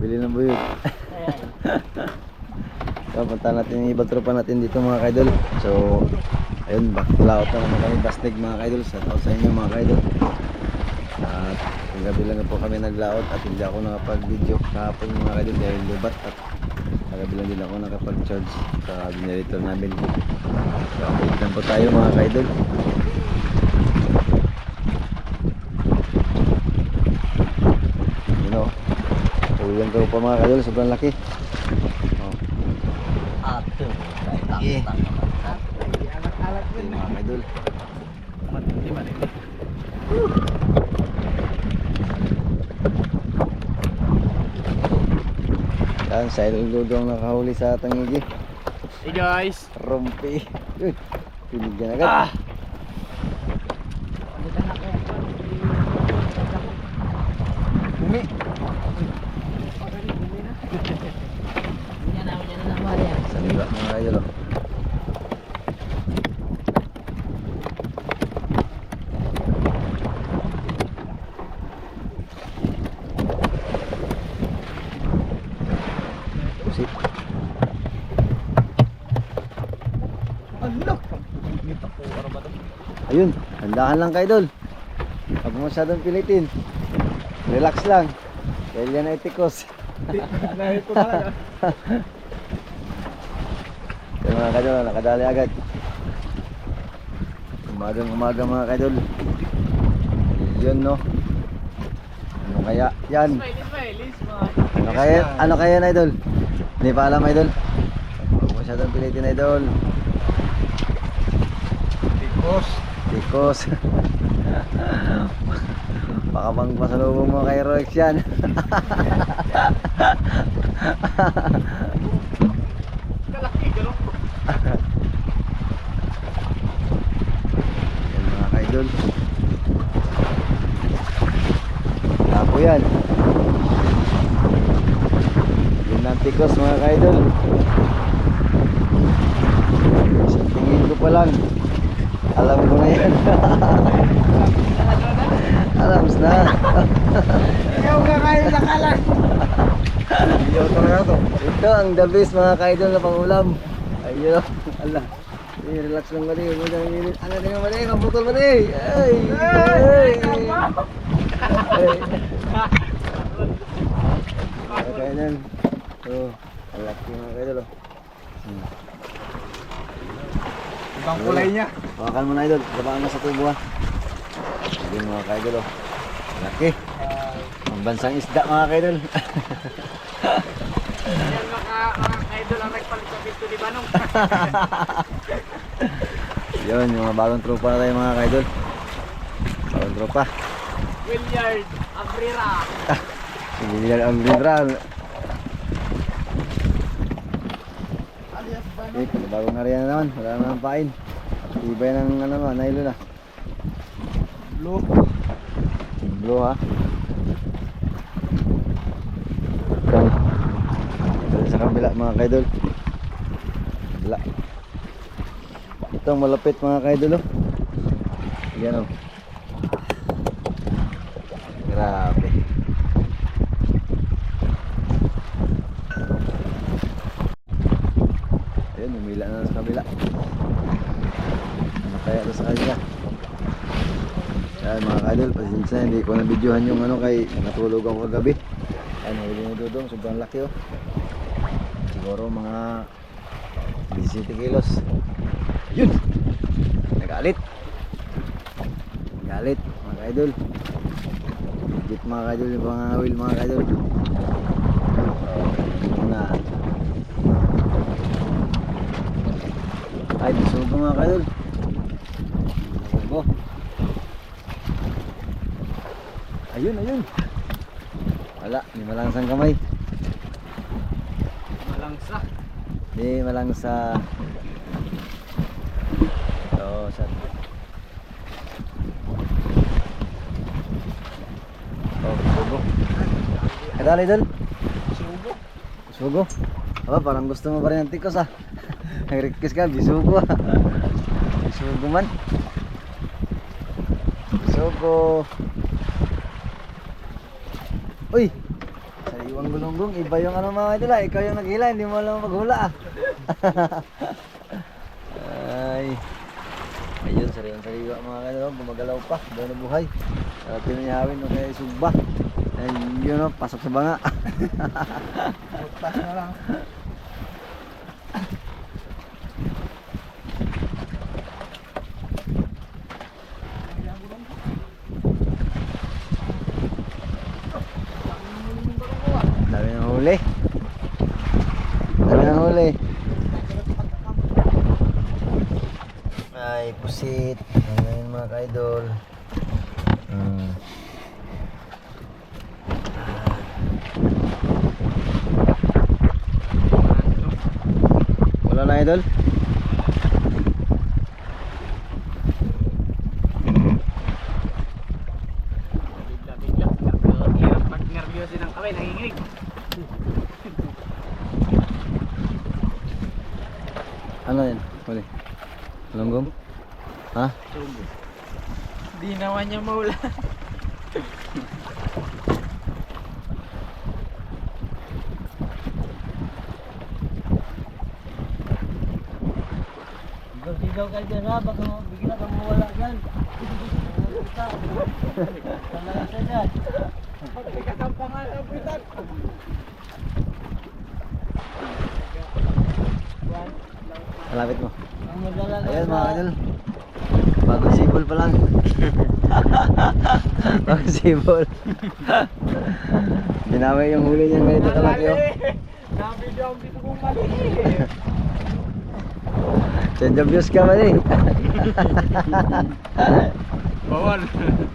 Bili ng buyog. So, punta natin yung ibang tropa natin dito mga kaidol. So, ayun, back to laot na naman kami Basnig mga kaidol. Shout out sa inyo mga kaidol. At yung gabi lang po kami naglaot at hindi ako nakapag-video kahapon mga kaidol dahil lubat at kagabi lang din ako nakapag-charge sa generator namin. So, update lang po tayo mga kaidol. Yun o, uyan ko pa mga kaidol, sobrang laki. Ato. Sige. Ito mga kaidol. Yan, sa iludong nakahuli sa tangigi. Hey guys. Rumpi. Uy, pinigyan agad. Bumi. Sa liwa mga kaidol oh. Pusit. Ayun, handaan lang kaidol. Huwag mo masyadong pilitin. Relax lang. Dahil yan ay tikos. Nahito talaga. Yung mga kaidol, nakadali agad. Umagang umaga mga kaidol. Yun no. Ano kaya yan? Ano kaya yan idol? Hindi pa alam idol. Huwag masyadong pilitin idol. Tikos. Tikos. Baka bang pasalubong mo kay Roex yan. Kalaki, galok. Yan mga kaidol. Tapo yan. Yun ang tikos mga kaidol. Isang tingin ko pa lang. Alam ko na yan. Alam na. Ikaw ka kayo sa kalan. Iyo talaga to. Ito ang the best mga kaidol na pangulam. Ayun. Ala. Relax lang mali. Ano na mali? Kaputol mali. Ay. Ay. Kainan. Oh, laki mga kaidol. Ibang kulay niya. Hawakan mo na idol. Babaan mo sa tubo ha. Ayun mga kaidol oh. Laki. Ang bansang isda mga kaidol. Yan mga idol ang nagpalit sa pinto ni Banong. Yun, yung mga bagong tropa na tayo mga kaidol. Bagong tropa. Williard Abrera. Hindi yan ang lindran. Alias Banong. Okay, bagong area na naman. Wala naman pain. Ibay ng ano naman, nailo na. Blue. Blue ha. Ito sa kabila mga kaidol. Kabila. Ito ang malapit mga kaidol oh. Yan oh. Grabe. Ayun, umila na sa kabila. Ano kaya ito sa kanila? Yan mga kaidol, pasensya hindi ko na videohan yung ano kay natulog ako kagabi. Ayun, huli ni Dudong, sobrang laki oh. Siguro mga 17 kilos. Yun! Nagalit. Nagalit mga kaidol. Legit mga kaidol yung pangangawil mga kaidol. Dito na. Ay, bisugo mga kaidol. Bisugo. Ayun, ayun. Wala, di malangsang kamay. Malangsa. Di malangsa. Oh, shot. Oh, sugo. Kadali dal. Sugo. Sugo. Oh, parang gusto mo pa rin ng tikos ah. Nag-request ka, bisugo ah. Bisugo man. Bisugo. Uy! Sariwang gulunggong, iba yung ano mga idol ah. Ikaw yung naghila, hindi mo alam maghula ah. Ay. Ayun, sariwang mga idol, gumagalaw pa, buhay na buhay. Pinayawin o kaya isugba. And yun o, pasok sa banga. Pas na lang. Dami ng huli. Dami ng huli. Ay, pusit. Ayan mga ka-idol. Wala na idol? Bigla. Hirap pag nervyosin ang kamay, nanginginig. Ano yan? Huli. Longgong? Ha? Di naman niya maula. Sigaw ka dyan ha, baka bigla kang mawala dyan. Talaga sa dyan. Pagkakatampangan ang pitan. Malapit mo. Ang madala Ayan mga idol. Bagong sibol pa lang. Bagong sibol. Binawi yung huli niya ganito kalaki oh. Nabidyo ang dito kong mali. Change of views ka man eh. Bawal.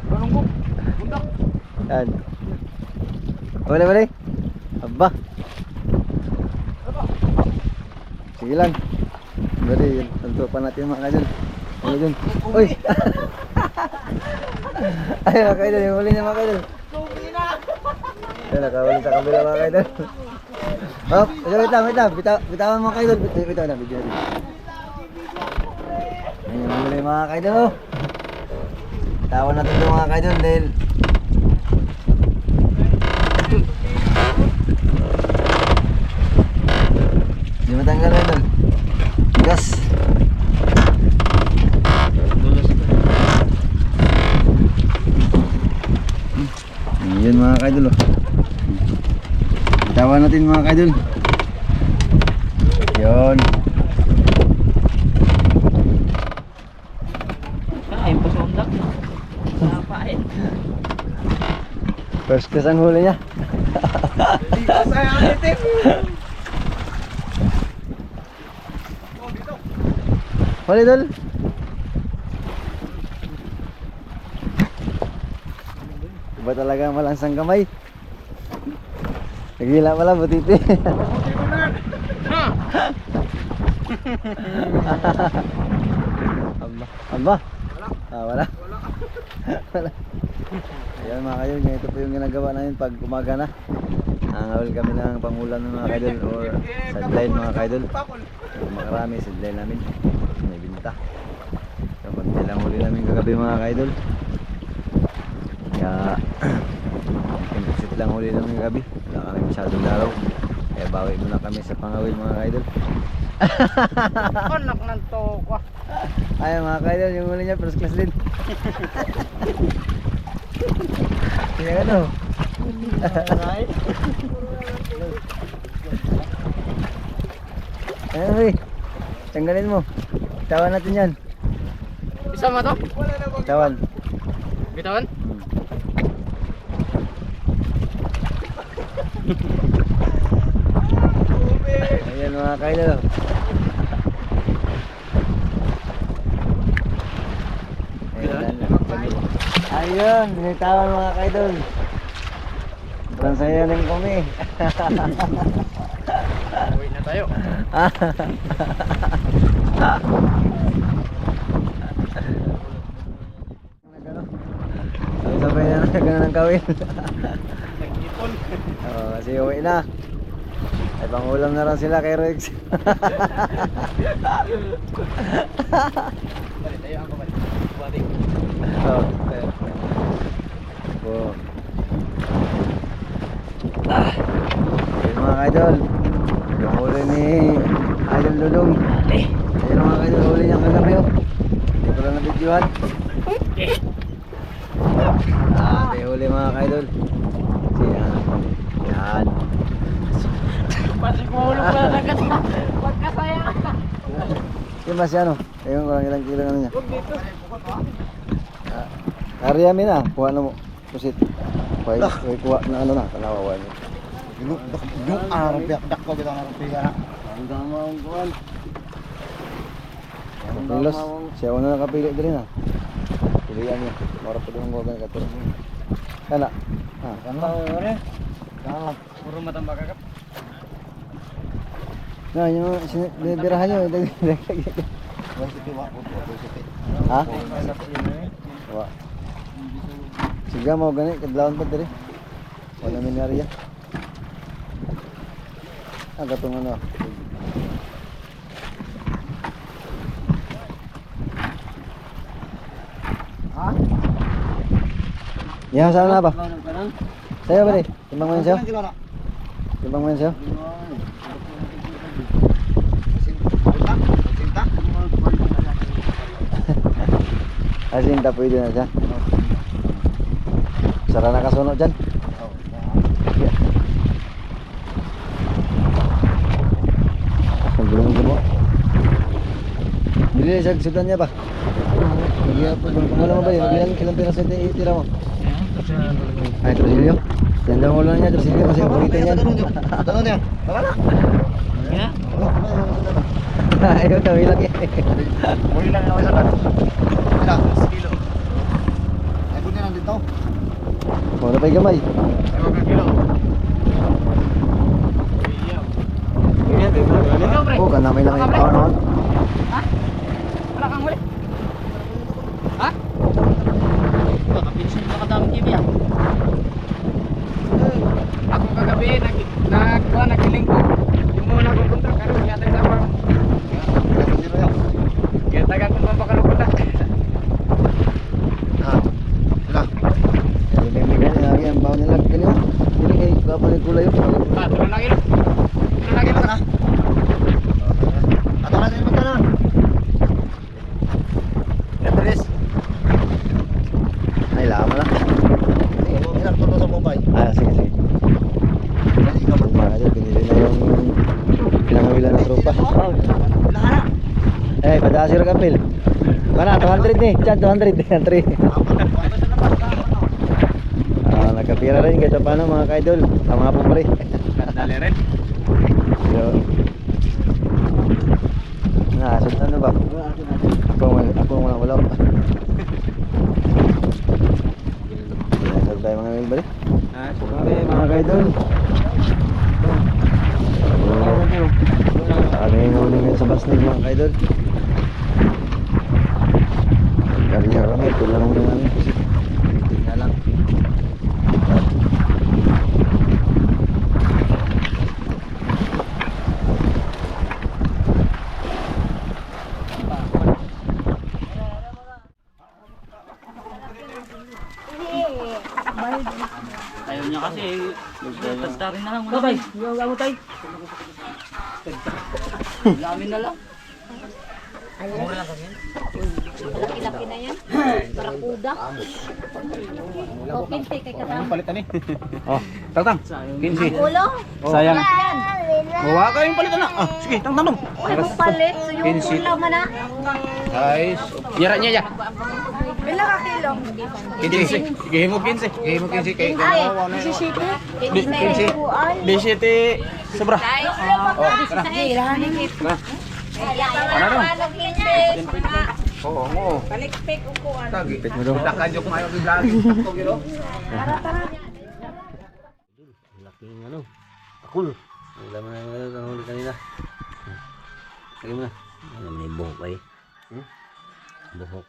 Anong ko? Bundak. Yan. Balik. Aba. Sige lang. Bali, tanto pa natin mga kaidol. Ano dun? Uy! Ay mga kaidol, yung huli niya mga kaidol. Yan, nakahuli sa kabila mga kaidol. Oh, wait lang. Bitawan mga kaidol. Bitawan na, video natin. Yan yung huli mga kaidol. Oh. Bitawan natin ito mga kaidol dahil di matanggal idol. Gas. Yun mga kaidol oh. Bitawan natin mga kaidol. Yun. Ay, pasondak. Napain. First class ang huli niya. Hindi ko sayang itim. Huli idol. Iba talaga malansang kamay. Nagila pala butiti. Aba. Wala. Wala. Ayan mga kaidol, ganito po yung ginagawa namin pag umaga na. Nangawil kami ng pangulam ng mga kaidol or sideline mga kaidol. Kung makarami, sideline namin. May binta. So, konti lang huli namin kagabi mga kaidol. Kaya, imposit lang huli namin kagabi. Wala kami masyadong laraw. Kaya bawi muna kami sa pangawil mga kaidol. Anak ng toko. Ay mga kaidol, yung huli niya first class din. Kaya ano? Ayan uy, tanggalin mo. Bitawan natin yan. Isa mo to? Bitawan. Bitawan? Ayan mga kaidol. Ayun, binitawan mga kaidol. Sobrang saya rin kami. Uwi na tayo. Sabay na nagano ng kawin. Nag-ipon. Kasi uwi na. Ay pangulam na rin sila kay Rex. Balik tayo ako balik. Buhating. Oh. Oh. mga idol. Yung huli ni Idol Dudong. Ayun mga idol, huli niya kagabi oh. Hindi ko lang na-videohan. May huli mga idol. Yan. Yan. Pasigulog pa na kasi. Pagkasaya ka. Yung mas yan oh. Ayun ko lang ilang kilo ano niya. Huwag dito. Ariyamin na. Kuha na mo. Pusit. Kuha na ano na. Kanawawa niya. Yung araw dak ko kita araw piya. Ang damang kuhan. Ang pilos. Siya una nakapili din na. Pilihan niya. Mara pa doon gawin katulong niya. Kana. Ah, kana. Kana. Puro matambak ka. Nah, yung birahan niyo. Ha? Wa. Siga mau gani kadlawon pa diri. Wala minarya. Aga tong ano. Ha? Ya sana ba? Saya ba di? Timbang man siya? Kilo na. Timbang man siya? Sinta. Asinta pwede na siya. Sara na kasunod dyan. Belum mo. Bili siya sudan niya ba? Wala mo ba yun? Ilang piraso ito itira mo? Ay, Trusilio? Yan daw ulan niya, Trusilio kasi paborito niyan. Tanong niya. Tara na. Ayaw daw ilang eh. Muli lang ako sa kan. Ila, kilo. Ay kunin lang dito. Wala pa'y gamay. 5 kilo. Oh, kana may lang yung tao noon. Ha? Wala kang huli? Ha? Nakapinsin ka kadami TV ah. Ako kagabi, nagiling ko. Yung muna ko kontak, karoon yata sa farm. Kaya tagang kung pampakalukot ah. Ha. Sila. May bigyan lagi ang baon nila kanyo. Hindi kay kapalit kulay yun. Ah, tulong lagi lang. Tulong lagi lang. Ato na din magkaroon. Andres. Ay, lama lang. Ilang tulo sa Mumbai. Ah, sige, sige. Kasi ikaw man. Mga idol, pinili na yung pinangawilan ng tropa. Lahat. Eh, padasir ka, Pil. Mana, 200 nih. Chan, 200. Antri. Ah, nakapira rin kahit paano mga kaidol. Ang mga pumari. Dali rin. So, asot ano ba? Ako wala. Pinasag tayo mga milbali. Mga kaidol. Ano yung huli ngayon sa basnig mga kaidol? Kanya kami, tulang naman. Tingnan lang. Ayaw niya kasi, tagtarin na lang. Wala tay, wala mo tay. Lamin na lang. Mura lang kami. Laki-laki na yan. Barakuda. O, 15 kay kasama. Palitan eh. Oh, Tang. 15. Ulo? Sayang. Yan. Bawa ka yung palitan na. Ah, sige, tanong. Uy, magpalit. So yung 15. ulam man na. Guys, yara niya ya. Pila ka kilo? 15. Sige mo 15. Sige mo 15 kay Ay, kawawa na. 17. 15. Bisiti sobra. Ano Oo, oo. Palikpik upuan. Pit mo daw. Takadyo kumayo ng vlog. Takto giro. laking ano, akul. Wala mo na yung huli kanina. Lagi mo na. Ano, may buhok ay. Buhok.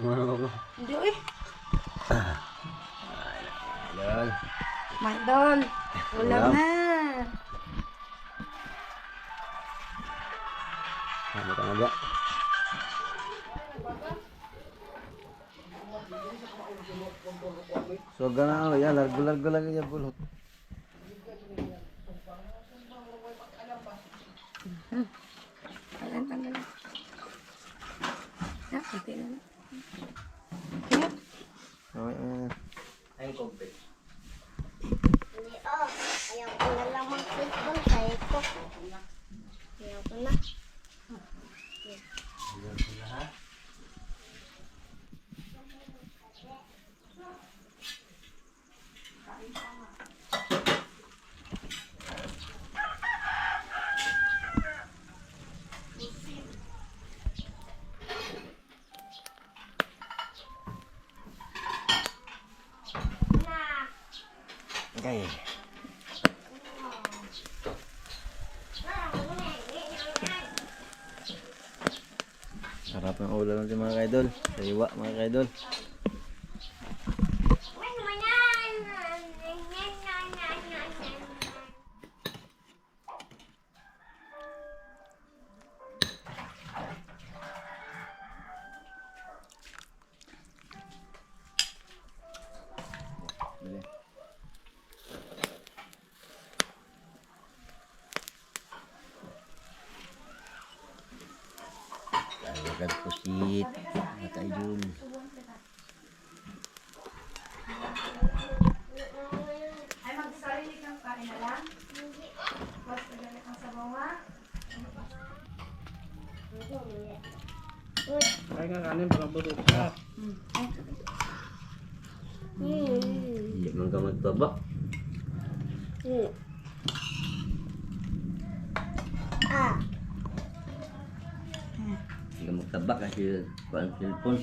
Ano ba? Hindi eh. Yan. Mandol. Ulam na. Ano ka nga ba? So gana ya largo lagi ya bulot. Tanggalan. Ya, pati na. Ay, Hindi, ayaw ko na lang mag-football kaya ito. Ayaw ko na. Okay. Sarap ng ulam natin mga kaidol. Sariwa mga kaidol. Dali. Agad pusit. Mga kaidol. Ay, magsarili kang kain na lang. Mas magalit ang sabaw ha. Kaya nga kanin pala budot ka. Hindi man ka magtaba. Hindi ka magtaba kasi kuhaan cellphone.